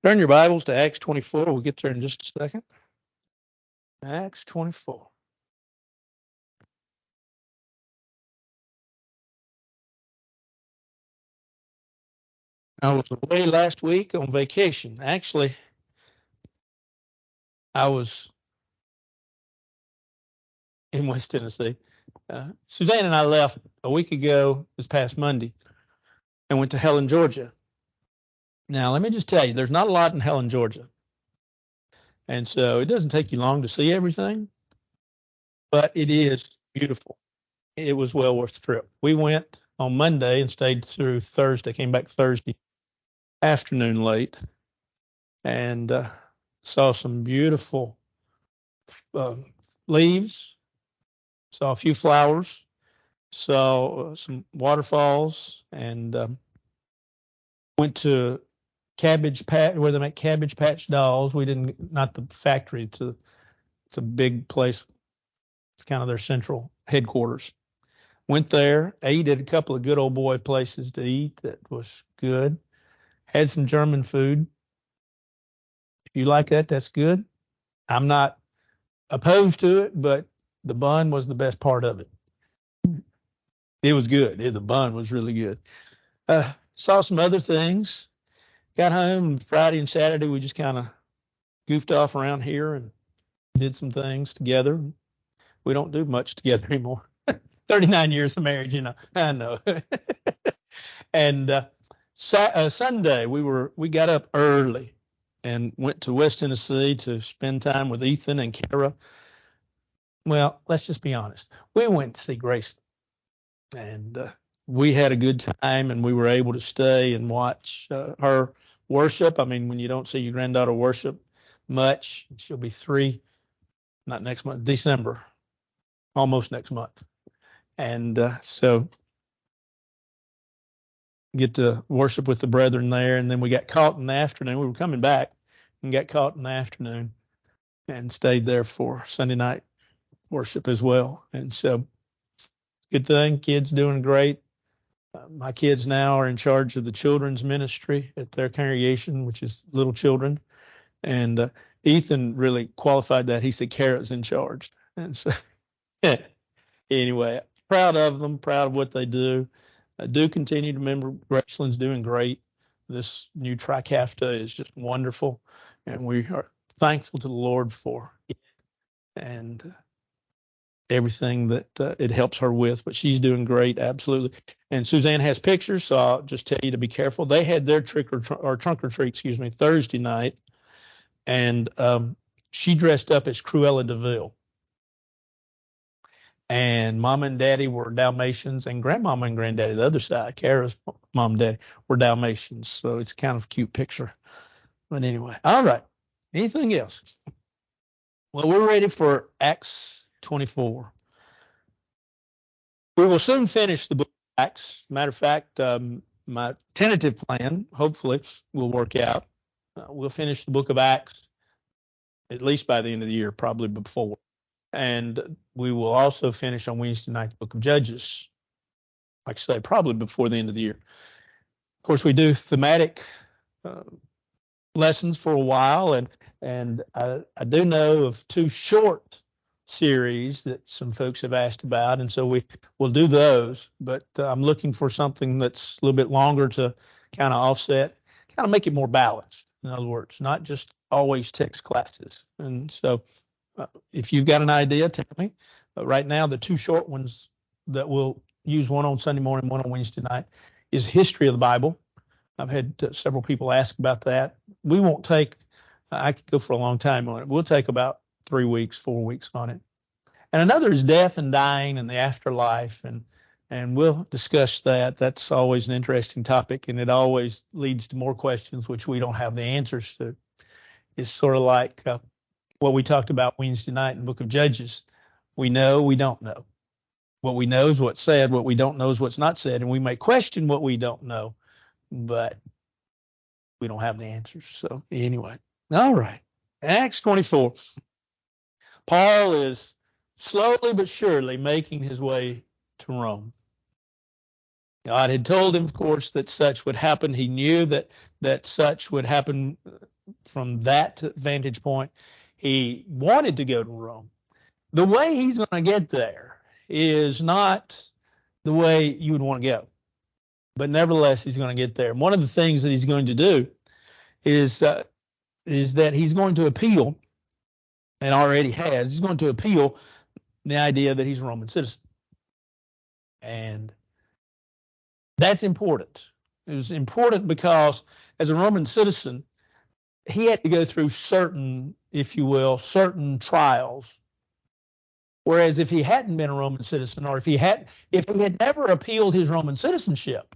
Turn your Bibles to Acts 24. We'll get there in just a second. Acts 24. I was away last week on vacation. Actually, I was in West Tennessee. Suzanne and I left a week ago, this past Monday, and went to Helen, Georgia. Now, let me just tell you, there's not a lot in Helen, Georgia. And so it doesn't take you long to see everything, but it is beautiful. It was well worth the trip. We went on Monday and stayed through Thursday, came back Thursday afternoon late, and saw some beautiful leaves, saw a few flowers, saw some waterfalls, and went to Cabbage Patch where they make Cabbage Patch dolls. We didn't, not the factory. It's a big place. It's kind of their central headquarters. Went there, ate at a couple of good old boy places to eat that was good. Had some German food. If you like that, that's good. I'm not opposed to it, but the bun was the best part of it. It was good. The bun was really good. Saw some other things. Got home Friday and Saturday. We just kind of goofed off around here and did some things together. We don't do much together anymore. 39 years of marriage, I know. And Sunday we got up early and went to West Tennessee to spend time with Ethan and Kara. Well, let's just be honest. We went to see Grace, and we had a good time, and we were able to stay and watch her worship. I mean, when you don't see your granddaughter worship much, she'll be 3, not next month, December, almost next month. And so get to worship with the brethren there. And then we got caught in the afternoon. We were coming back and got caught in the afternoon and stayed there for Sunday night worship as well. And so good thing, kids doing great. My kids now are in charge of the children's ministry at their congregation, which is little children. And Ethan really qualified that. He said Kara's in charge. And so anyway, proud of them, proud of what they do. I do continue to remember Graceland's doing great. This new Trikafta is just wonderful, and we are thankful to the Lord for it and everything that it helps her with. But she's doing great, absolutely. And Suzanne has pictures, so I'll just tell you to be careful. They had their trunk or treat, Thursday night, and she dressed up as Cruella de Vil. And Mama and Daddy were Dalmatians, and Grandmama and Granddaddy, the other side, Kara's mom and daddy, were Dalmatians. So it's kind of a cute picture. But anyway, all right. Anything else? Well, we're ready for Acts 24. We will soon finish the book of Acts. Matter of fact, my tentative plan, hopefully, will work out. We'll finish the book of Acts at least by the end of the year, probably before. And we will also finish on Wednesday night the book of Judges, like I say, probably before the end of the year. Of course, we do thematic lessons for a while, and I do know of 2 short series that some folks have asked about, and so we'll do those. But I'm looking for something that's a little bit longer to kind of offset, kind of make it more balanced. In other words, not just always text classes. And so if you've got an idea, tell me. But right now, the 2 short ones that we'll use, one on Sunday morning, one on Wednesday night, is history of the Bible. I've had several people ask about that. We won't take, I could go for a long time on it. We'll take about 3 weeks, 4 weeks on it. And another is death and dying and the afterlife, and we'll discuss that. That's always an interesting topic, and it always leads to more questions which we don't have the answers to. It's sort of like what we talked about Wednesday night in the book of Judges. We know, we don't know. What we know is what's said. What we don't know is what's not said. And we may question what we don't know, but we don't have the answers. So anyway, all right. Acts 24. Paul is slowly but surely making his way to Rome. God had told him, of course, that such would happen. He knew that such would happen from that vantage point, he wanted to go to Rome. The way he's going to get there is not the way you would want to go, but nevertheless, he's going to get there. And one of the things that he's going to do is that he's going to appeal, and already has. He's going to appeal the idea that he's a Roman citizen, and that's important. It was important because as a Roman citizen, he had to go through certain, if you will, certain trials. Whereas if he hadn't been a Roman citizen, or if he had never appealed his Roman citizenship,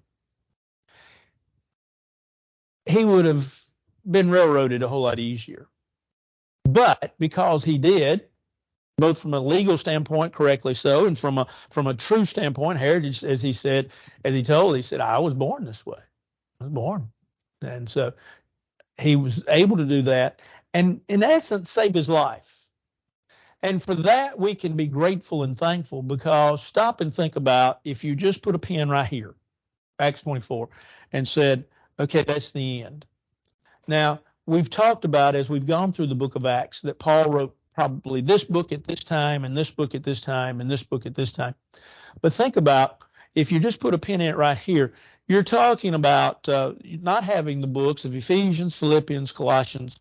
he would have been railroaded a whole lot easier. But because he did, both from a legal standpoint, correctly so, and from a true standpoint, heritage, as he said, he said, I was born this way. I was born. And so he was able to do that and in essence save his life. And for that, we can be grateful and thankful, because stop and think about if you just put a pin right here, Acts 24, and said, okay, that's the end. Now, we've talked about, as we've gone through the book of Acts, that Paul wrote probably this book at this time, and this book at this time, and this book at this time. But think about, if you just put a pin in it right here, you're talking about not having the books of Ephesians, Philippians, Colossians,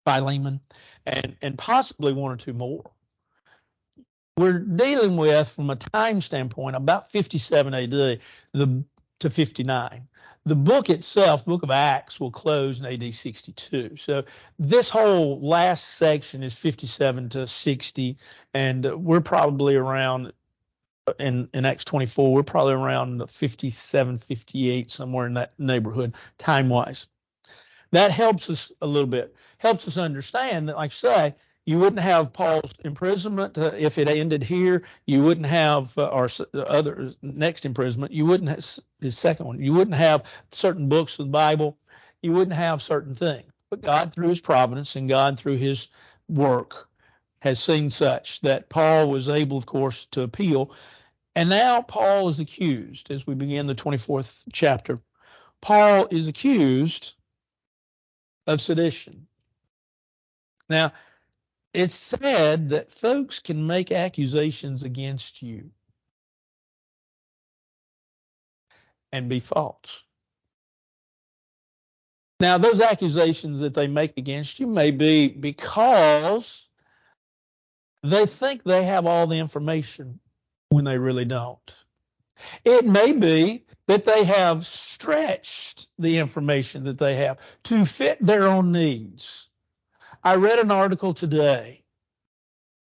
Philemon, and possibly one or two more. We're dealing with, from a time standpoint, about 57 AD to 59. The book itself, the book of Acts, will close in AD 62. So this whole last section is 57 to 60, and we're probably around, in Acts 24, we're probably around 57, 58, somewhere in that neighborhood, time-wise. That helps us a little bit, helps us understand that, like I say, you wouldn't have Paul's imprisonment if it ended here. You wouldn't have our other next imprisonment. You wouldn't have his second one. You wouldn't have certain books of the Bible. You wouldn't have certain things. But God, through his providence and God through his work, has seen such that Paul was able, of course, to appeal. And now Paul is accused, as we begin the 24th chapter. Paul is accused of sedition. Now, it's said that folks can make accusations against you and be false. Now, those accusations that they make against you may be because they think they have all the information when they really don't. It may be that they have stretched the information that they have to fit their own needs. I read an article today.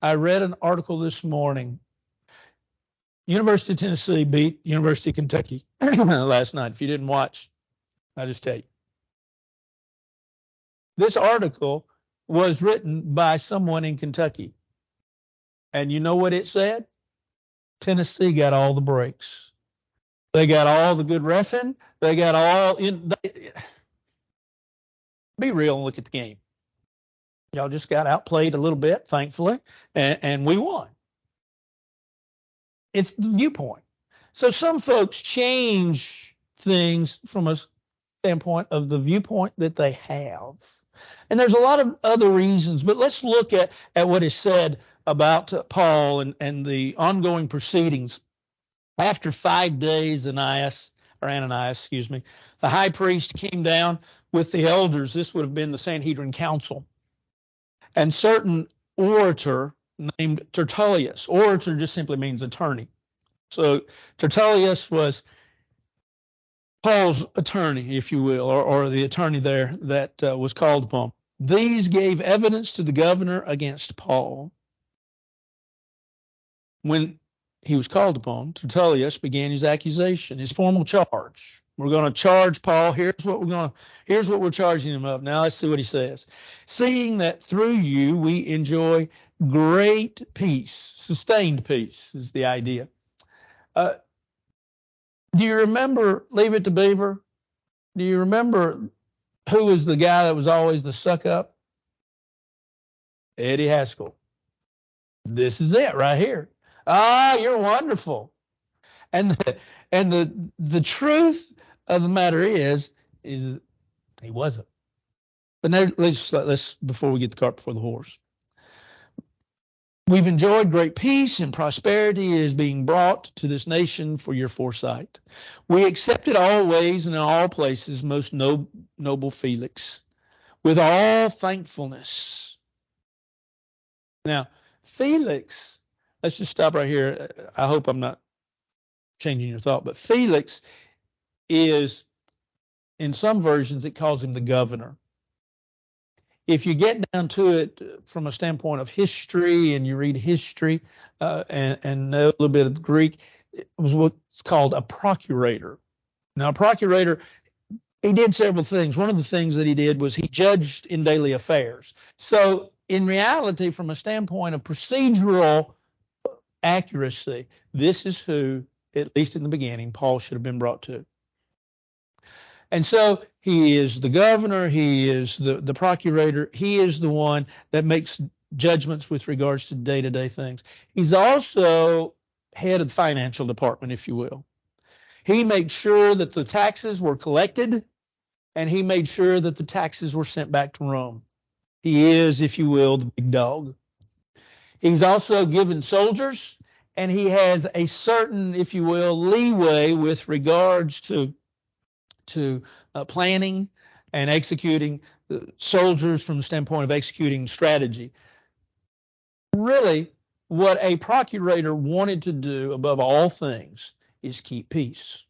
I read an article this morning. University of Tennessee beat University of Kentucky last night. If you didn't watch, I'll just tell you. This article was written by someone in Kentucky. And you know what it said? Tennessee got all the breaks. They got all the good reffing. They got all in. Be real and look at the game. Y'all just got outplayed a little bit, thankfully, and we won. It's the viewpoint. So some folks change things from a standpoint of the viewpoint that they have. And there's a lot of other reasons, but let's look at what is said about Paul and the ongoing proceedings. After 5 days, Ananias, the high priest came down with the elders. This would have been the Sanhedrin Council. And certain orator named Tertullus. Orator just simply means attorney. So Tertullus was Paul's attorney, if you will, or the attorney there that was called upon. These gave evidence to the governor against Paul. When he was called upon, Tertullus began his accusation, his formal charge. We're going to charge Paul. Here's what we're charging him of. Now let's see what he says. Seeing that through you we enjoy great peace, sustained peace is the idea. Do you remember Leave It to Beaver? Do you remember who was the guy that was always the suck up? Eddie Haskell. This is it right here. Ah, you're wonderful. And the truth of the matter is he wasn't. But now let's before we get the cart before the horse. We've enjoyed great peace and prosperity is being brought to this nation for your foresight. We accepted always and in all places, most noble Felix, with all thankfulness. Now, Felix, let's just stop right here. I hope I'm not changing your thought, but Felix is, in some versions, it calls him the governor. If you get down to it from a standpoint of history and you read history and know a little bit of the Greek, it was what's called a procurator. Now, a procurator, he did several things. One of the things that he did was he judged in daily affairs. So in reality, from a standpoint of procedural accuracy, this is who, at least in the beginning, Paul should have been brought to. And so he is the governor, he is the procurator, he is the one that makes judgments with regards to day-to-day things. He's also head of the financial department, if you will. He made sure that the taxes were collected, and he made sure that the taxes were sent back to Rome. He is, if you will, the big dog. He's also given soldiers, and he has a certain, if you will, leeway with regards to planning and executing soldiers from the standpoint of executing strategy. Really, what a procurator wanted to do above all things is keep peace.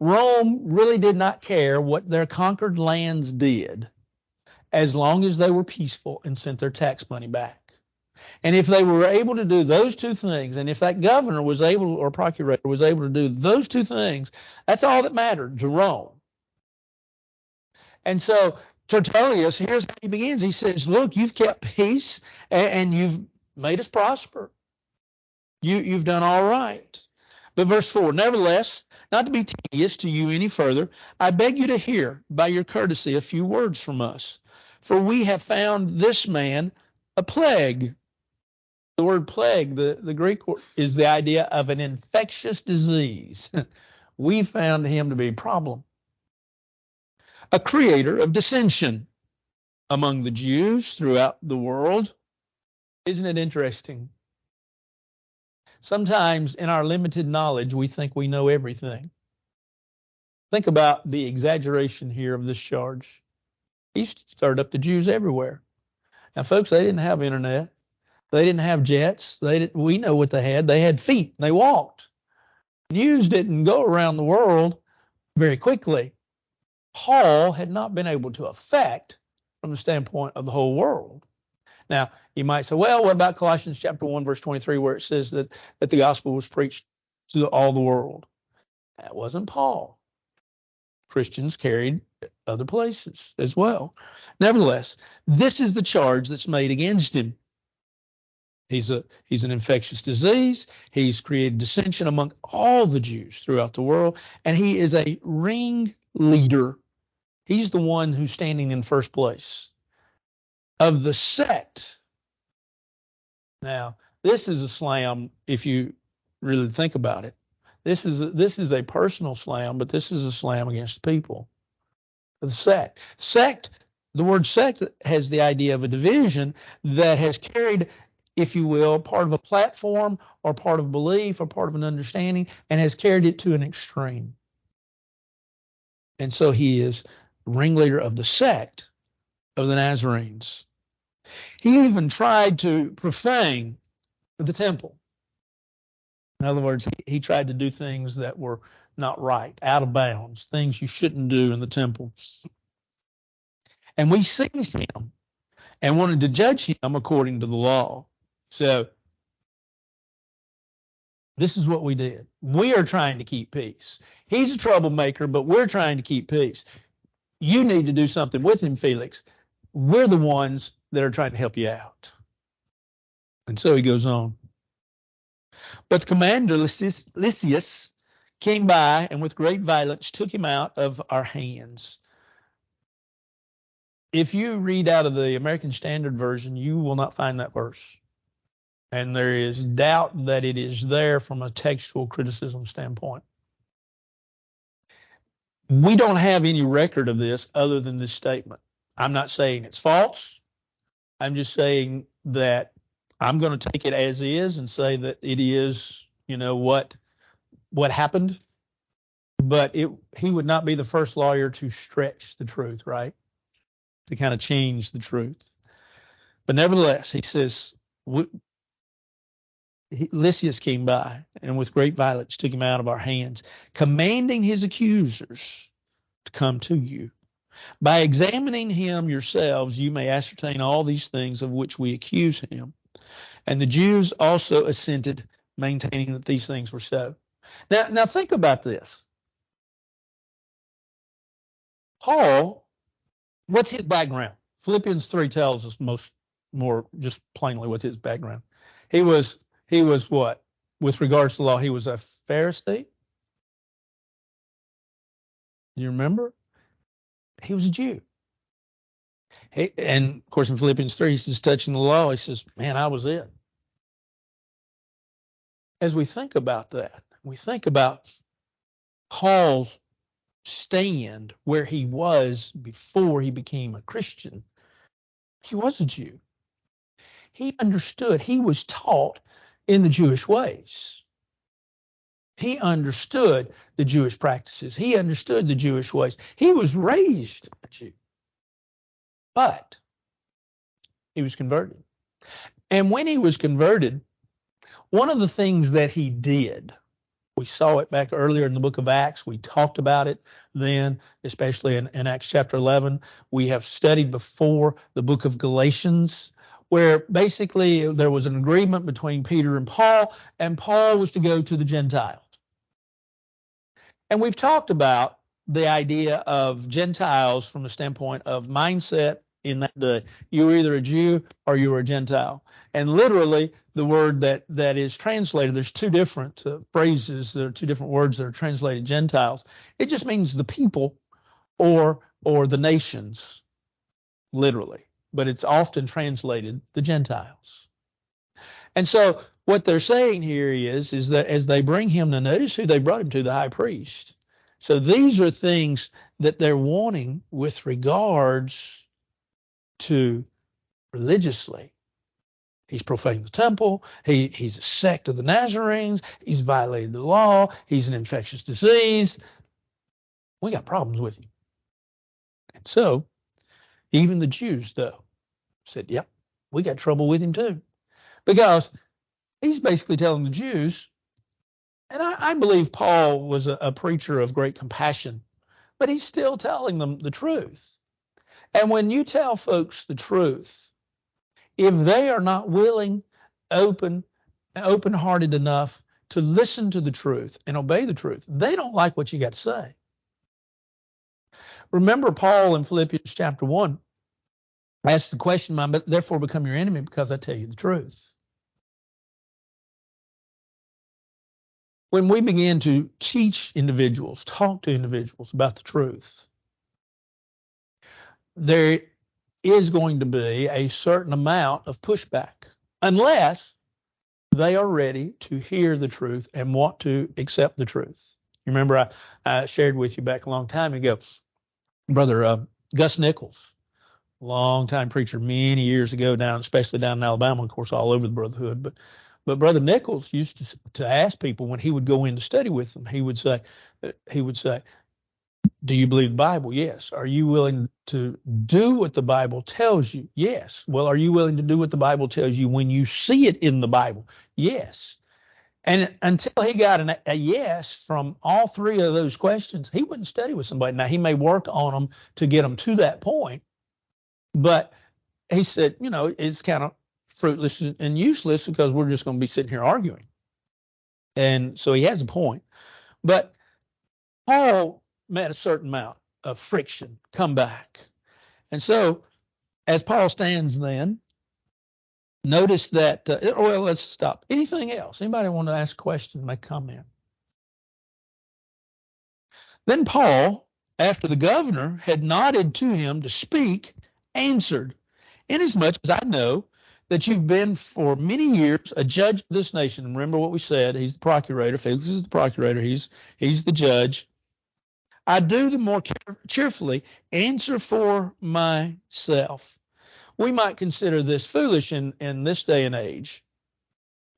Rome really did not care what their conquered lands did as long as they were peaceful and sent their tax money back. And if they were able to do those two things, and if that governor was able, or procurator was able to do those two things, that's all that mattered to Rome. And so Tertullius, here's how he begins. He says, look, you've kept peace and you've made us prosper. You've done all right. But verse 4, nevertheless, not to be tedious to you any further, I beg you to hear by your courtesy a few words from us. For we have found this man a plague. The word plague, the Greek word, is the idea of an infectious disease. We found him to be a problem. A creator of dissension among the Jews throughout the world. Isn't it interesting? Sometimes in our limited knowledge, we think we know everything. Think about the exaggeration here of this charge. He stirred up the Jews everywhere. Now, folks, they didn't have internet. They didn't have jets. We know what they had. They had feet. They walked. News didn't go around the world very quickly. Paul had not been able to affect from the standpoint of the whole world. Now, you might say, well, what about Colossians chapter 1, verse 23, where it says that the gospel was preached to all the world? That wasn't Paul. Christians carried other places as well. Nevertheless, this is the charge that's made against him. He's an infectious disease. He's created dissension among all the Jews throughout the world, and he is a ringleader. He's the one who's standing in first place of the sect. Now, this is a slam if you really think about it. This is a personal slam, but this is a slam against the people. The sect. Sect, the word sect has the idea of a division that has carried, if you will, part of a platform or part of belief or part of an understanding and has carried it to an extreme. And so he is ringleader of the sect of the Nazarenes. He even tried to profane the temple. In other words, he tried to do things that were not right, out of bounds, things you shouldn't do in the temple. And we seized him and wanted to judge him according to the law. So this is what we did. We are trying to keep peace. He's a troublemaker, but we're trying to keep peace. You need to do something with him, Felix. We're the ones that are trying to help you out. And so he goes on. But the commander Lysias came by and with great violence took him out of our hands. If you read out of the American Standard Version, you will not find that verse. And there is doubt that it is there from a textual criticism standpoint. We don't have any record of this other than this statement. I'm not saying it's false. I'm just saying that I'm going to take it as is and say that it is, what happened. But he would not be the first lawyer to stretch the truth, right? To kind of change the truth. But nevertheless, he says, Lysias came by and with great violence took him out of our hands, commanding his accusers to come to you. By examining him yourselves, you may ascertain all these things of which we accuse him. And the Jews also assented, maintaining that these things were so. Now think about this. Paul, what's his background? Philippians 3 tells us more just plainly what's his background. He was what? With regards to law, he was a Pharisee. You remember? He was a Jew. And of course, in Philippians 3, he says, touching the law, he says, man, I was it. As we think about that, we think about Paul's stand where he was before he became a Christian. He was a Jew. He understood. He was taught in the Jewish ways. He understood the Jewish practices. He understood the Jewish ways. He was raised a Jew. But he was converted. And when he was converted, one of the things that he did, we saw it back earlier in the book of Acts. We talked about it then, especially in Acts chapter 11. We have studied before the book of Galatians, where basically there was an agreement between Peter and Paul was to go to the Gentiles. And we've talked about the idea of Gentiles from the standpoint of mindset in that you were either a Jew or you were a Gentile. And literally, the word that is translated, there's two different phrases, there are two different words that are translated Gentiles. It just means the people or the nations, literally. But it's often translated the Gentiles. And so what they're saying here is that as they bring him to, notice who they brought him to, the high priest. So these are things that they're wanting with regards to religiously. He's profaned the temple. He's a sect of the Nazarenes. He's violated the law. He's an infectious disease. We got problems with him. And so even the Jews, though, said, yep, we got trouble with him too. Because he's basically telling the Jews, and I believe Paul was a preacher of great compassion, but he's still telling them the truth. And when you tell folks the truth, if they are not willing, open-hearted enough to listen to the truth and obey the truth, they don't like what you got to say. Remember Paul in Philippians chapter 1 asked the question, therefore become your enemy because I tell you the truth. When we begin to teach individuals, talk to individuals about the truth, there is going to be a certain amount of pushback unless they are ready to hear the truth and want to accept the truth. You remember I shared with you back a long time ago, Brother Gus Nichols, long-time preacher many years ago, especially down in Alabama, of course, all over the brotherhood. But Brother Nichols used to ask people when he would go in to study with them, he would say, do you believe the Bible? Yes. Are you willing to do what the Bible tells you? Yes. Well, are you willing to do what the Bible tells you when you see it in the Bible? Yes. And until he got a yes from all three of those questions, he wouldn't study with somebody. Now, he may work on them to get them to that point, but he said, it's kind of fruitless and useless because we're just going to be sitting here arguing. And so he has a point. But Paul met a certain amount of friction, come back. And so as Paul stands then, notice that, let's stop. Anything else? Anybody want to ask a question, make a comment? Then Paul, after the governor had nodded to him to speak, answered, inasmuch as I know that you've been for many years a judge of this nation. And remember what we said, he's the procurator. Felix is the procurator. He's the judge. I do the more cheerfully answer for myself. We might consider this foolish in this day and age,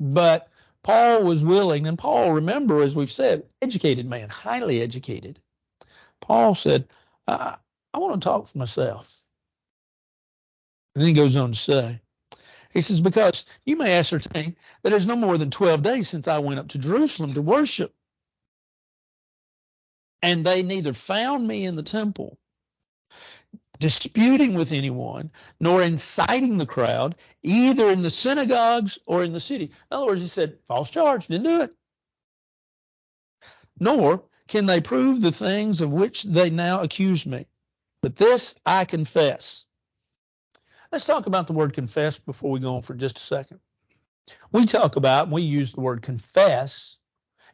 but Paul was willing, and Paul, remember, as we've said, educated man, highly educated. Paul said, I want to talk for myself. And then he goes on to say, he says, because you may ascertain that it's no more than 12 days since I went up to Jerusalem to worship, and they neither found me in the temple disputing with anyone, nor inciting the crowd, either in the synagogues or in the city. In other words, he said, false charge, didn't do it. Nor can they prove the things of which they now accuse me. But this I confess. Let's talk about the word confess before we go on for just a second. We use the word confess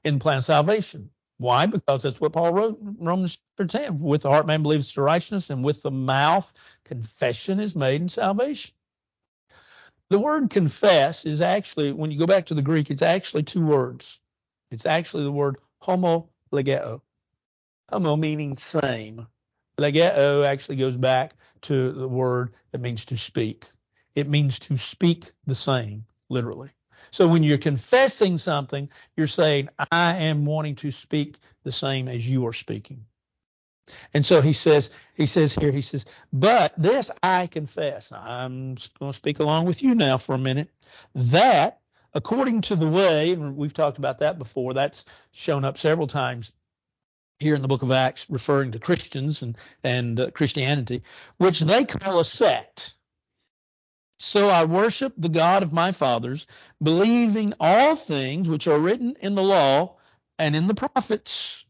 in the plan of salvation. Why? Because that's what Paul wrote in Romans 10. With the heart man believes to righteousness, and with the mouth confession is made in salvation. The word confess is actually, when you go back to the Greek, it's actually two words. It's actually the word homologeo. Homo meaning same. Legeo actually goes back to the word that means to speak. It means to speak the same, literally. So when you're confessing something, you're saying, I am wanting to speak the same as you are speaking. And so he says, but this I confess. I'm going to speak along with you now for a minute. That, according to the way, and we've talked about that before, that's shown up several times here in the book of Acts, referring to Christians and Christianity, which they call a sect. So I worship the God of my fathers, believing all things which are written in the law and in the prophets.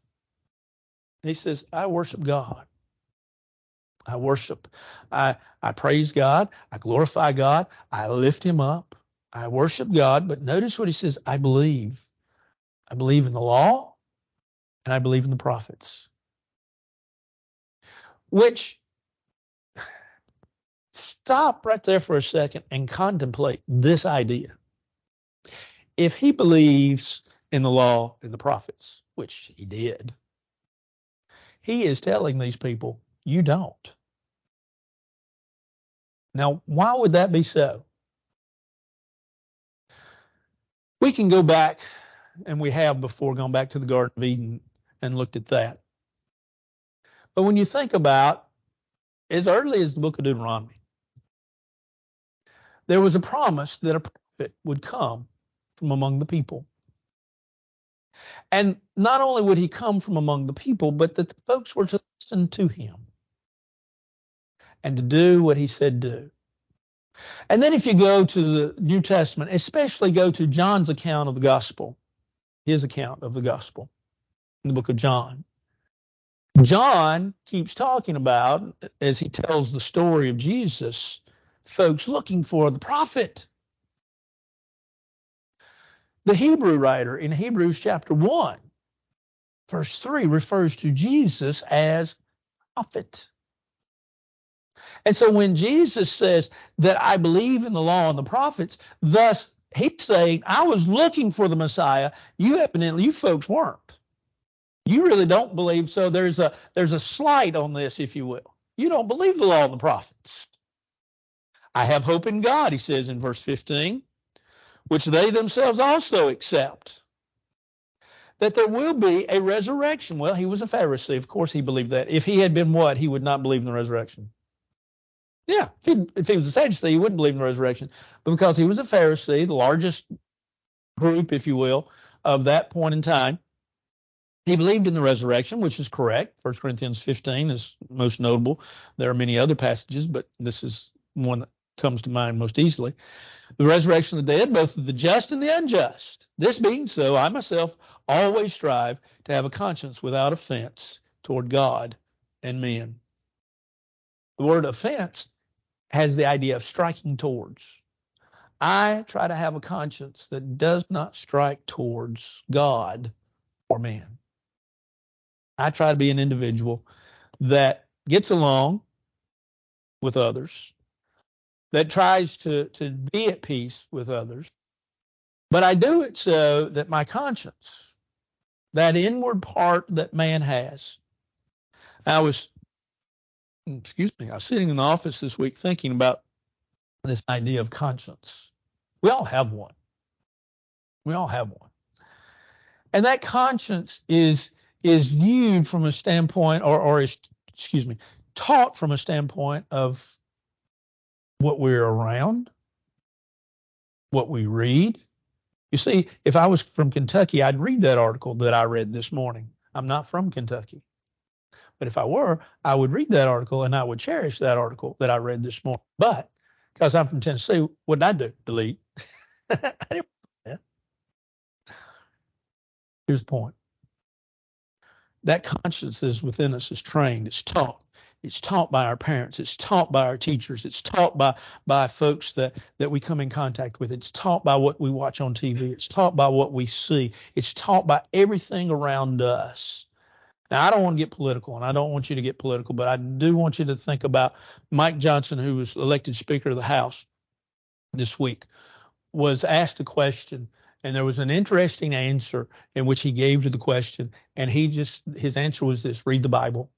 He says, I worship God. I praise God. I glorify God. I lift him up. I worship God. But notice what he says, I believe. I believe in the law and I believe in the prophets. Which, stop right there for a second and contemplate this idea. If he believes in the law and the prophets, which he did, he is telling these people, you don't. Now, why would that be so? We can go back, and we have before gone back to the Garden of Eden and looked at that. But when you think about as early as the book of Deuteronomy, there was a promise that a prophet would come from among the people. And not only would he come from among the people, but that the folks were to listen to him and to do what he said do. And then if you go to the New Testament, especially go to John's account of the gospel, his account of the gospel in the book of John. John keeps talking about, as he tells the story of Jesus, folks looking for the prophet. The Hebrew writer in Hebrews chapter 1, verse 3, refers to Jesus as prophet. And so when Jesus says that I believe in the law and the prophets, thus he's saying, I was looking for the Messiah. You folks weren't. You really don't believe. So there's a slight on this, if you will. You don't believe the law and the prophets. I have hope in God, he says in verse 15, which they themselves also accept, that there will be a resurrection. Well, he was a Pharisee. Of course he believed that. If he had been what? He would not believe in the resurrection. Yeah, if he was a Sadducee, he wouldn't believe in the resurrection. But because he was a Pharisee, the largest group, if you will, of that point in time, he believed in the resurrection, which is correct. 1 Corinthians 15 is most notable. There are many other passages, but this is one that comes to mind most easily. The resurrection of the dead, both of the just and the unjust. This being so, I myself always strive to have a conscience without offense toward God and men. The word offense has the idea of striking towards. I try to have a conscience that does not strike towards God or man. I try to be an individual that gets along with others, that tries to be at peace with others, but I do it so that my conscience, that inward part that man has, I was sitting in the office this week thinking about this idea of conscience. We all have one. And that conscience is viewed from a standpoint or is taught from a standpoint of what we're around, what we read. You see, if I was from Kentucky, I'd read that article that I read this morning. I'm not from Kentucky. But if I were, I would read that article and I would cherish that article that I read this morning. But because I'm from Tennessee, what did I do? Delete. I didn't do that. Here's the point. That conscience is within us is trained. It's taught. It's taught by our parents. It's taught by our teachers. It's taught by folks that we come in contact with. It's taught by what we watch on TV. It's taught by what we see. It's taught by everything around us. Now, I don't want to get political, and I don't want you to get political, but I do want you to think about Mike Johnson, who was elected Speaker of the House this week, was asked a question, and there was an interesting answer in which he gave to the question, and his answer was this: read the Bible.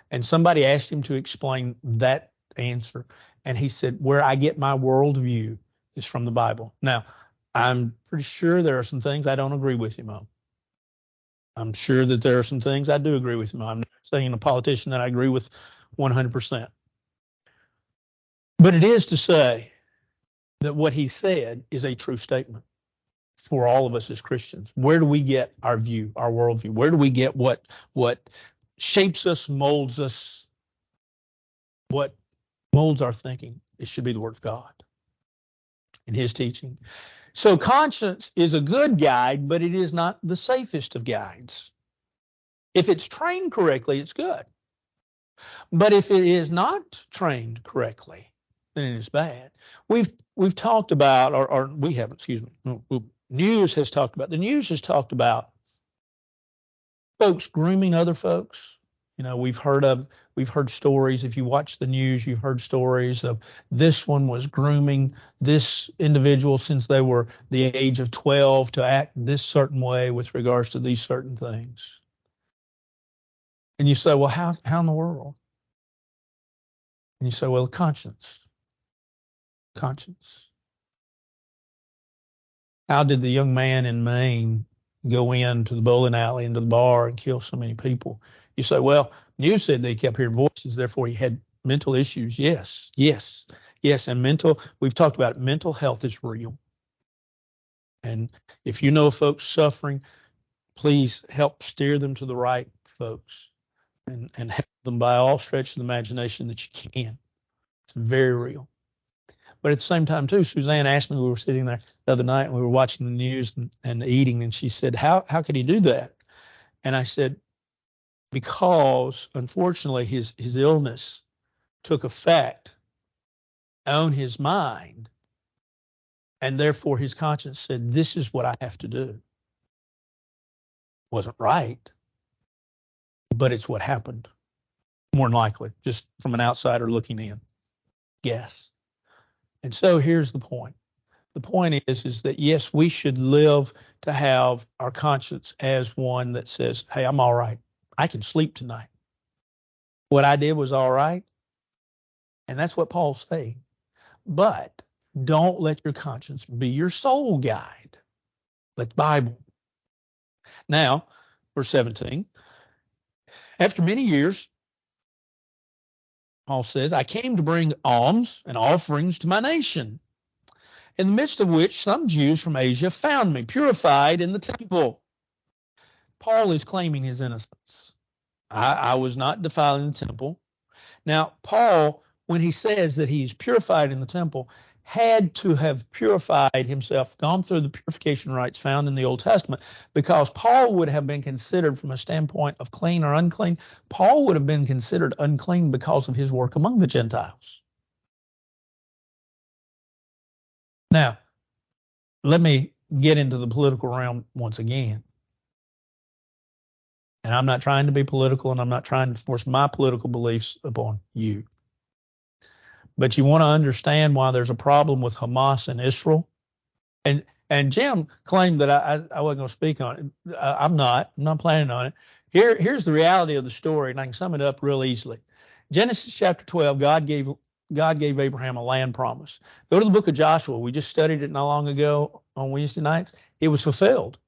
And somebody asked him to explain that answer, and he said, where I get my worldview is from the Bible. Now, I'm pretty sure there are some things I don't agree with him on. I'm sure that there are some things I do agree with him on. I'm not saying a politician that I agree with 100%. But it is to say that what he said is a true statement for all of us as Christians. Where do we get our view, our worldview? Where do we get what shapes us, molds us, what molds our thinking? It should be the Word of God and His teaching. So conscience is a good guide, but it is not the safest of guides. If it's trained correctly, it's good. But if it is not trained correctly, then it is bad. We've talked about, or we haven't, the news has talked about folks grooming other folks. You know, we've heard stories. If you watch the news, you've heard stories of this one was grooming this individual since they were the age of 12 to act this certain way with regards to these certain things. And you say, well, how in the world? And you say, well, conscience. How did the young man in Maine go into the bowling alley, into the bar, and kill so many people? You say, well, news said they kept hearing voices, therefore he had mental issues. Yes. And we've talked about it, mental health is real. And if you know of folks suffering, please help steer them to the right folks and help them by all stretch of the imagination that you can. It's very real. But at the same time, too, Suzanne asked me, we were sitting there the other night and we were watching the news and eating, and she said, how could he do that? And I said, because unfortunately his illness took effect on his mind, and therefore his conscience said, this is what I have to do. Wasn't right, but it's what happened, more than likely, just from an outsider looking in. Yes. And so here's the point. The point is that, yes, we should live to have our conscience as one that says, hey, I'm all right. I can sleep tonight. What I did was all right. And that's what Paul's saying. But don't let your conscience be your sole guide. Let the Bible. Now, verse 17. After many years, Paul says, I came to bring alms and offerings to my nation, in the midst of which some Jews from Asia found me, purified in the temple. Paul is claiming his innocence. I was not defiling the temple. Now, Paul, when he says that he is purified in the temple, had to have purified himself, gone through the purification rites found in the Old Testament, because Paul would have been considered from a standpoint of clean or unclean. Paul would have been considered unclean because of his work among the Gentiles. Now, let me get into the political realm once again. And I'm not trying to be political, and I'm not trying to force my political beliefs upon you. But you want to understand why there's a problem with Hamas and Israel. And Jim claimed that I wasn't going to speak on it. I'm not planning on it. Here's the reality of the story, and I can sum it up real easily. Genesis chapter 12, God gave Abraham a land promise. Go to the book of Joshua. We just studied it not long ago on Wednesday nights. It was fulfilled.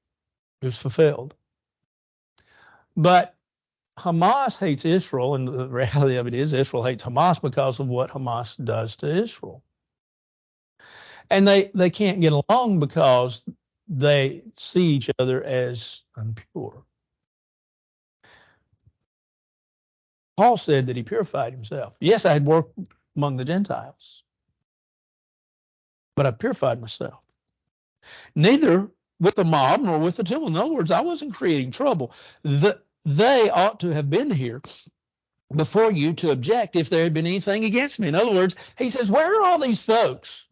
It was fulfilled. But Hamas hates Israel, and the reality of it is Israel hates Hamas because of what Hamas does to Israel. And they can't get along because they see each other as impure. Paul said that he purified himself. Yes, I had worked among the Gentiles, but I purified myself. Neither with the mob nor with the temple. In other words, I wasn't creating trouble. They ought to have been here before you to object if there had been anything against me. In other words, he says, where are all these folks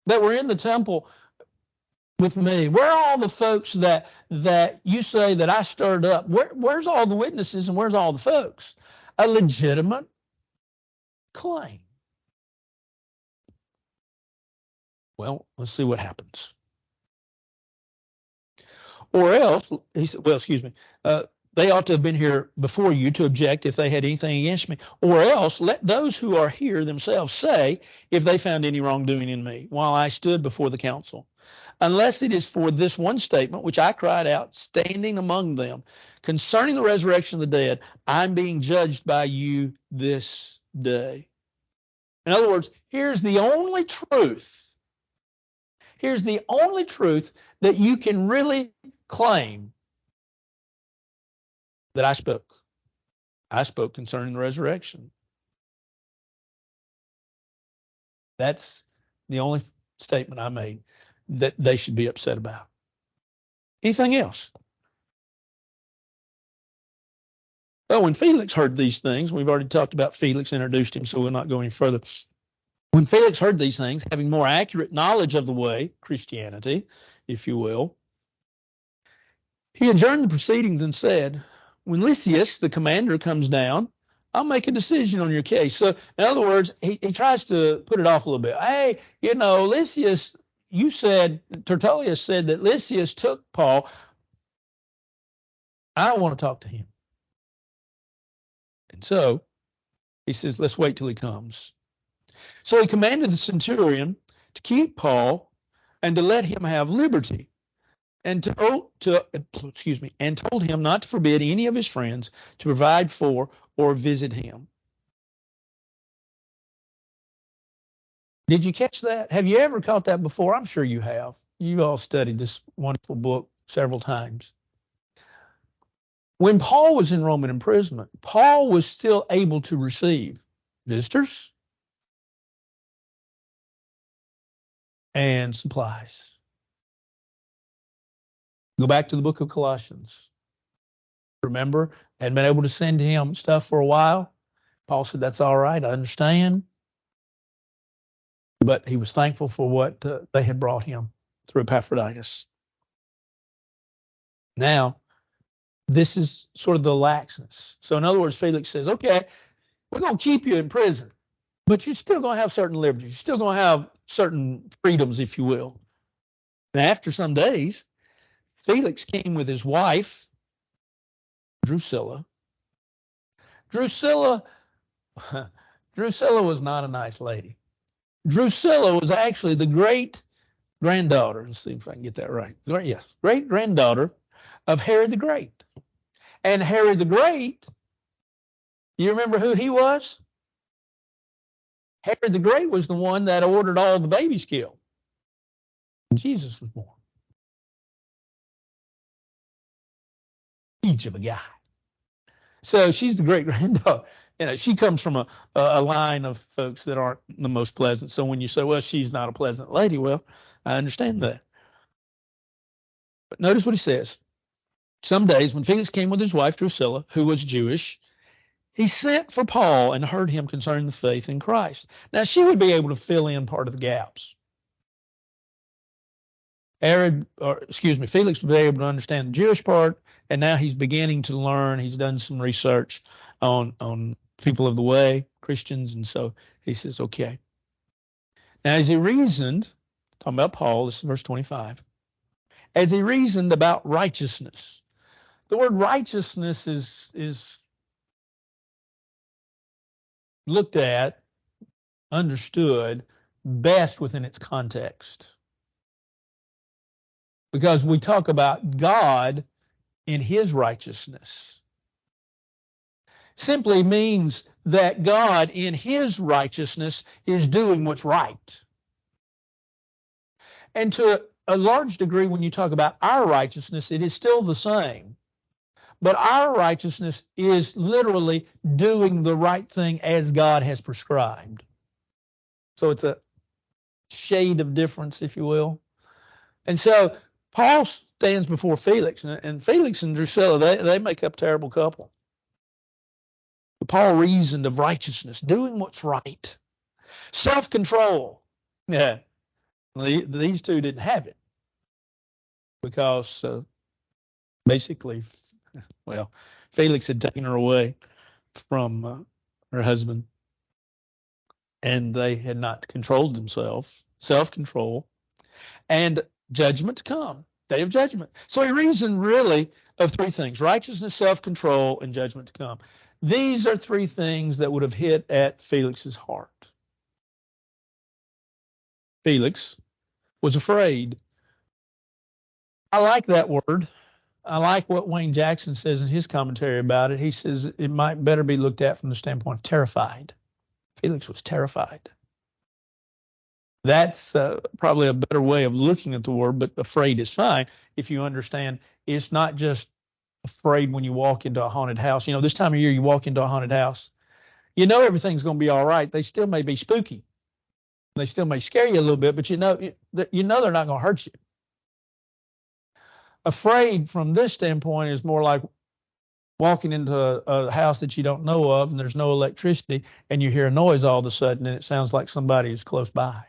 that were in the temple with me? Where are all the folks that you say that I stirred up? Where's all the witnesses and where's all the folks? A legitimate claim. Well, let's see what happens. Or else, he said, well, excuse me, they ought to have been here before you to object if they had anything against me. Or else, let those who are here themselves say if they found any wrongdoing in me while I stood before the council. Unless it is for this one statement, which I cried out, standing among them, concerning the resurrection of the dead, I'm being judged by you this day. In other words, here's the only truth. Here's the only truth that you can really claim that I spoke. I spoke concerning the resurrection. That's the only statement I made that they should be upset about. Anything else? Well, when Felix heard these things, we've already talked about Felix, introduced him, so we'll not go any further. When Felix heard these things, having more accurate knowledge of the way, Christianity, if you will, he adjourned the proceedings and said, when Lysias, the commander, comes down, I'll make a decision on your case. So, in other words, he tries to put it off a little bit. Hey, Lysias, Tertullius said that Lysias took Paul. I don't want to talk to him. And so he says, let's wait till he comes. So he commanded the centurion to keep Paul and to let him have liberty, and told him not to forbid any of his friends to provide for or visit him. Did you catch that? Have you ever caught that before? I'm sure you have. You've all studied this wonderful book several times. When Paul was in Roman imprisonment, Paul was still able to receive visitors and supplies. Go back to the book of Colossians. Remember, hadn't been able to send him stuff for a while. Paul said, that's all right, I understand. But he was thankful for what they had brought him through Epaphroditus. Now, this is sort of the laxness. So in other words, Felix says, okay, we're going to keep you in prison, but you're still going to have certain liberties. You're still going to have certain freedoms, if you will. And after some days, Felix came with his wife, Drusilla. Drusilla was not a nice lady. Drusilla was actually the great-granddaughter. Let's see if I can get that right. Yes, great-granddaughter of Herod the Great. And Herod the Great, you remember who he was? Herod the Great was the one that ordered all the babies killed. Jesus was born. Each of a guy. So she's the great-granddaughter. She comes from a line of folks that aren't the most pleasant. So when you say, well, she's not a pleasant lady, well, I understand that. But notice what he says. Some days when Felix came with his wife Drusilla, who was Jewish, he sent for Paul and heard him concerning the faith in Christ. Now, she would be able to fill in part of the gaps. Felix would be able to understand the Jewish part, and now he's beginning to learn. He's done some research on people of the way, Christians, and so he says, okay. Now, as he reasoned, talking about Paul, this is verse 25, as he reasoned about righteousness, The word righteousness is looked at, understood best within its context. Because we talk about God in his righteousness. Simply means that God in his righteousness is doing what's right. And to a large degree, when you talk about our righteousness, it is still the same. But our righteousness is literally doing the right thing as God has prescribed. So it's a shade of difference, if you will. And so Paul stands before Felix, and Felix and Drusilla, they make up a terrible couple. But Paul reasoned of righteousness, doing what's right, self-control. Yeah, these two didn't have it because basically, well, Felix had taken her away from her husband, and they had not controlled themselves, self-control, and judgment to come, day of judgment. So he reasoned really of three things: righteousness, self-control, and judgment to come. These are three things that would have hit at Felix's heart. Felix was afraid. I like that word. I like what Wayne Jackson says in his commentary about it. He says it might better be looked at from the standpoint of terrified. Felix was terrified. That's probably a better way of looking at the word, but afraid is fine if you understand it's not just afraid when you walk into a haunted house. You know, this time of year you walk into a haunted house, you know everything's going to be all right. They still may be spooky. They still may scare you a little bit, but you know they're not going to hurt you. Afraid from this standpoint is more like walking into a house that you don't know of and there's no electricity and you hear a noise all of a sudden and it sounds like somebody is close by.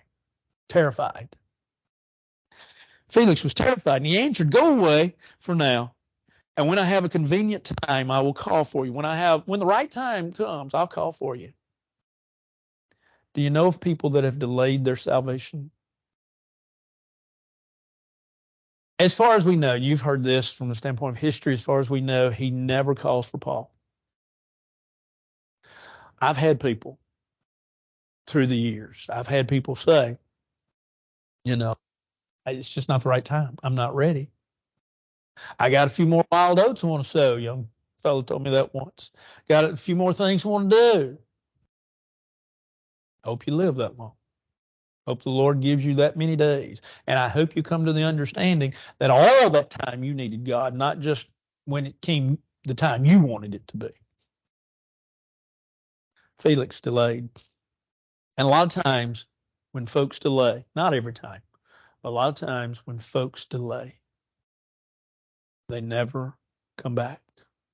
Terrified. Felix was terrified, and he answered, "Go away for now, and when I have a convenient time, I will call for you. When the right time comes, I'll call for you." Do you know of people that have delayed their salvation? As far as we know, you've heard this from the standpoint of history, as far as we know, he never calls for Paul. I've had people through the years, I've had people say, you know, it's just not the right time. I'm not ready. I got a few more wild oats I want to sow. Young fellow told me that once. Got a few more things I want to do. Hope you live that long. Hope the Lord gives you that many days. And I hope you come to the understanding that all that time you needed God, not just when it came the time you wanted it to be. Felix delayed. And a lot of times when folks delay, not every time, a lot of times when folks delay, they never come back.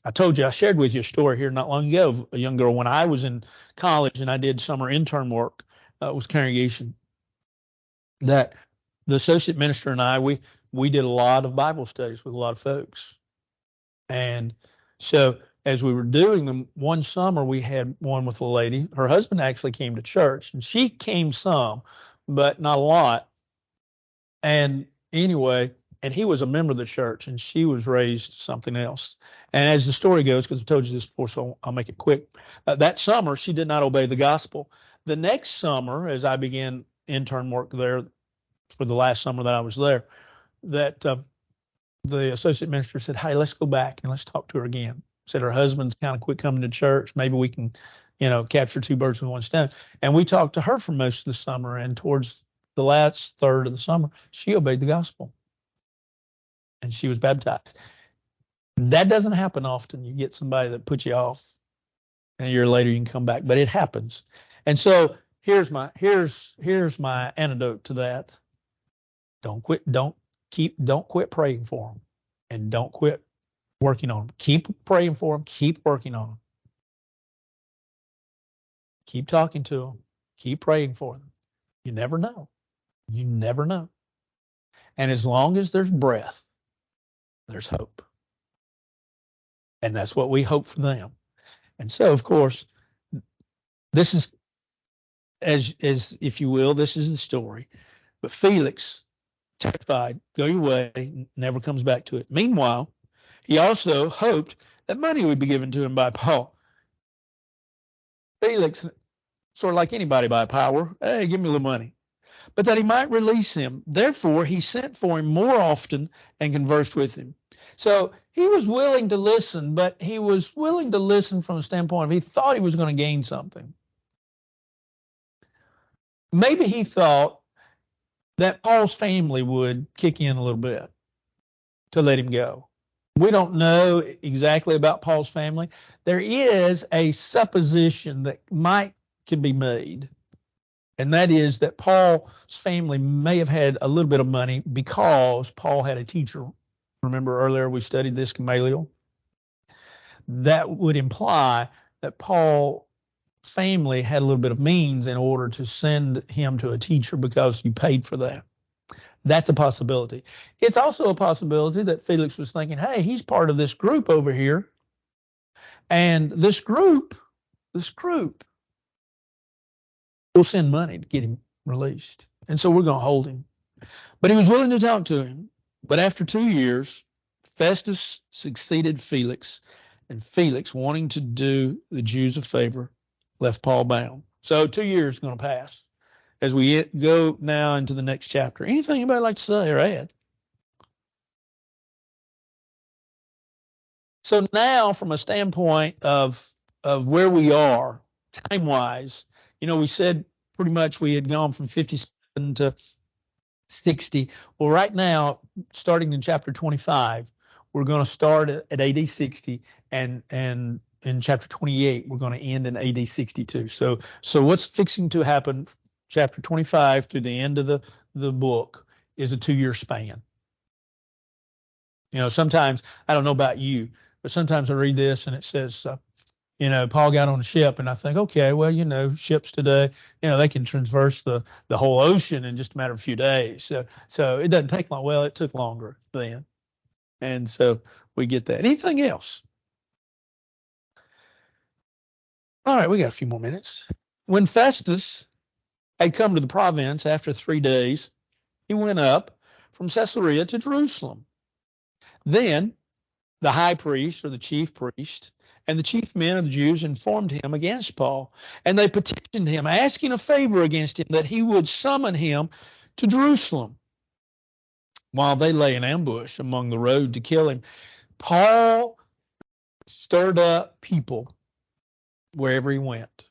I told you, I shared with you a story here not long ago of a young girl when I was in college and I did summer intern work with congregation, that the associate minister and I, we did a lot of Bible studies with a lot of folks. And so as we were doing them, one summer we had one with a lady. Her husband actually came to church, and she came some, but not a lot. And anyway, and he was a member of the church, and she was raised something else. And as the story goes, because I've told you this before, so I'll make it quick, that summer she did not obey the gospel. The next summer, as I began intern work there for the last summer that I was there, that the associate minister said, "Hey, let's go back and let's talk to her again." Said her husband's kind of quit coming to church. Maybe we can, capture two birds with one stone. And we talked to her for most of the summer, and towards the last third of the summer, she obeyed the gospel. And she was baptized. That doesn't happen often. You get somebody that puts you off, and a year later you can come back, but it happens. And so here's my antidote to that. Don't quit praying for them, and don't quit working on them. Keep praying for them. Keep working on them. Keep talking to them. Keep praying for them. You never know. You never know. And as long as there's breath, there's hope. And that's what we hope for them. And so, of course, this is, as if you will, this is the story. But Felix, terrified, go your way, never comes back to it. Meanwhile, He also hoped that money would be given to him by Paul. Felix, sort of like anybody by power, hey, give me a little money, but that he might release him. Therefore, he sent for him more often and conversed with him. So he was willing to listen, but he was willing to listen from a standpoint of he thought he was going to gain something. Maybe he thought that Paul's family would kick in a little bit to let him go. We don't know exactly about Paul's family. There is a supposition that could be made, and that is that Paul's family may have had a little bit of money because Paul had a teacher. Remember earlier we studied this, Gamaliel? That would imply that Paul's family had a little bit of means in order to send him to a teacher because you paid for that. That's a possibility. It's also a possibility that Felix was thinking, hey, he's part of this group over here, and this group will send money to get him released. And so we're going to hold him. But he was willing to talk to him. But after 2 years, Festus succeeded Felix, and Felix, wanting to do the Jews a favor, left Paul bound. So 2 years is going to pass as we go now into the next chapter. Anything anybody like to say or add? So now, from a standpoint of where we are time-wise, we said pretty much we had gone from 57 to 60. Well, right now, starting in chapter 25, we're going to start at AD 60, and in chapter 28, we're going to end in AD 62. So what's fixing to happen, chapter 25 through the end of the book, is a 2-year span. Sometimes, I don't know about you, but sometimes I read this and it says, Paul got on a ship, and I think, okay, well, ships today, they can traverse the whole ocean in just a matter of a few days. So it doesn't take long. Well, it took longer then. And so we get that. Anything else? All right, we got a few more minutes. When Festus had come to the province after 3 days, he went up from Caesarea to Jerusalem. Then the high priest, or the chief priest, and the chief men of the Jews informed him against Paul, and they petitioned him, asking a favor against him, that he would summon him to Jerusalem. While they lay in ambush among the road to kill him, Paul stirred up people wherever he went.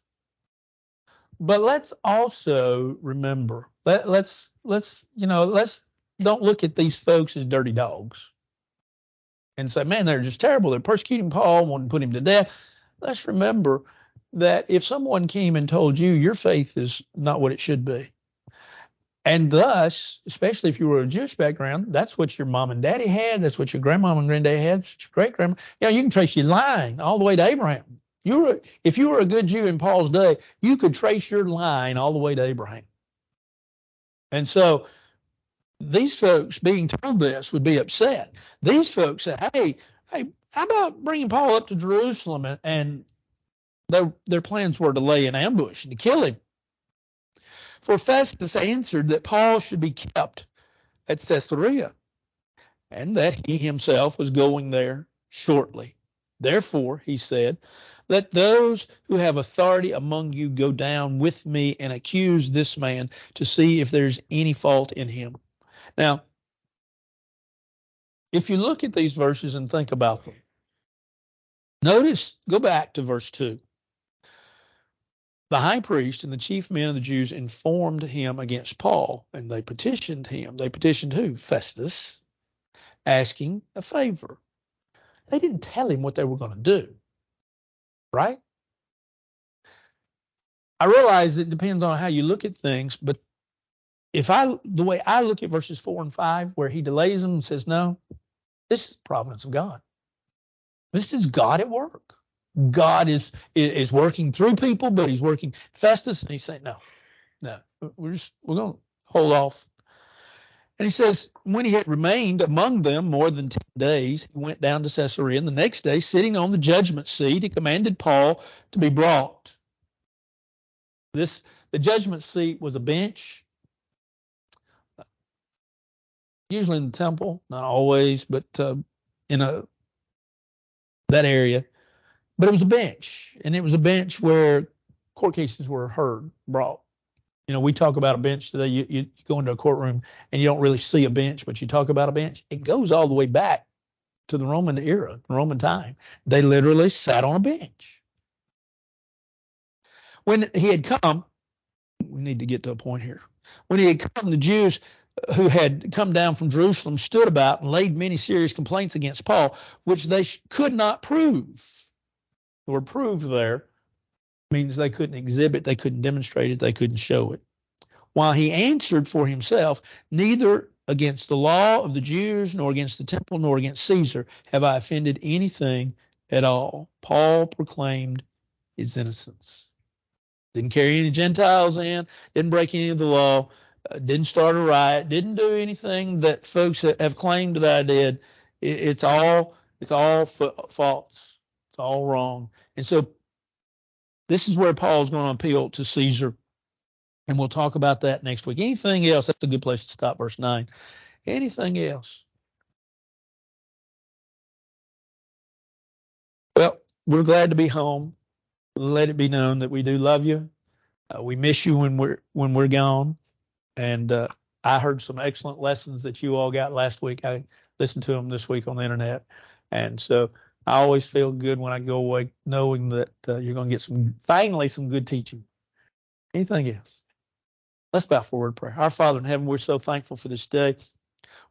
But let's also remember, let's don't look at these folks as dirty dogs and say, man, they're just terrible. They're persecuting Paul, wanting to put him to death. Let's remember that if someone came and told you your faith is not what it should be, and thus, especially if you were a Jewish background, that's what your mom and daddy had, that's what your grandmom and granddad had, that's what your great-grandma, you can trace your line all the way to Abraham. If you were a good Jew in Paul's day, you could trace your line all the way to Abraham. And so these folks being told this would be upset. These folks said, hey, how about bringing Paul up to Jerusalem? And their plans were to lay in ambush and to kill him. For Festus answered that Paul should be kept at Caesarea, and that he himself was going there shortly. Therefore, he said, let those who have authority among you go down with me and accuse this man to see if there's any fault in him. Now, if you look at these verses and think about them, go back to verse 2. The high priest and the chief men of the Jews informed him against Paul, and they petitioned him. They petitioned who? Festus, asking a favor. They didn't tell him what they were going to do, right? I realize it depends on how you look at things, but the way I look at verses 4 and 5, where he delays them and says, no, this is the providence of God. This is God at work. God is working through people, but he's working Festus, and he's saying, no, we're going to hold off. And he says, when he had remained among them more than 10 days, he went down to Caesarea, and the next day, sitting on the judgment seat, he commanded Paul to be brought. The judgment seat was a bench, usually in the temple, not always, but in a that area. But it was a bench, and it was a bench where court cases were brought. We talk about a bench today. You go into a courtroom and you don't really see a bench, but you talk about a bench. It goes all the way back to the Roman era, Roman time. They literally sat on a bench. When he had come, we need to get to a point here. When he had come, the Jews who had come down from Jerusalem stood about and laid many serious complaints against Paul, which they could not prove. The word prove there means they couldn't exhibit, they couldn't demonstrate it, they couldn't show it. While he answered for himself, neither against the law of the Jews, nor against the temple, nor against Caesar have I offended anything at all. Paul proclaimed his innocence. Didn't carry any Gentiles in, didn't break any of the law, didn't start a riot, didn't do anything that folks have claimed that I did. It's all false. It's all wrong. And so this is where Paul's going to appeal to Caesar. And we'll talk about that next week. Anything else? That's a good place to stop, verse 9. Anything else? Well, we're glad to be home. Let it be known that we do love you. We miss you when we're gone. And I heard some excellent lessons that you all got last week. I listened to them this week on the internet. And so I always feel good when I go away knowing that you're going to get finally some good teaching. Anything else? Let's bow for a word of prayer. Our Father in heaven, we're so thankful for this day.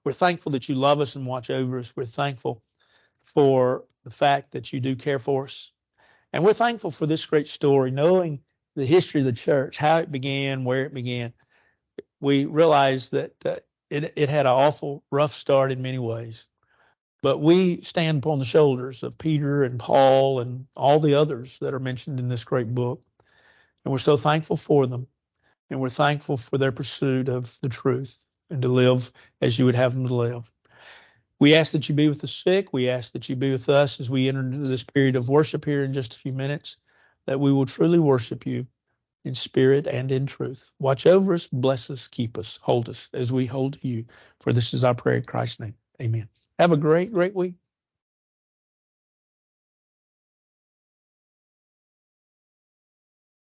We're thankful that you love us and watch over us. We're thankful for the fact that you do care for us. And we're thankful for this great story, knowing the history of the church, how it began, where it began. We realize that it had an awful rough start in many ways. But we stand upon the shoulders of Peter and Paul and all the others that are mentioned in this great book. And we're so thankful for them. And we're thankful for their pursuit of the truth and to live as you would have them to live. We ask that you be with the sick. We ask that you be with us as we enter into this period of worship here in just a few minutes, that we will truly worship you in spirit and in truth. Watch over us, bless us, keep us, hold us as we hold you. For this is our prayer in Christ's name. Amen. Have a great, great week.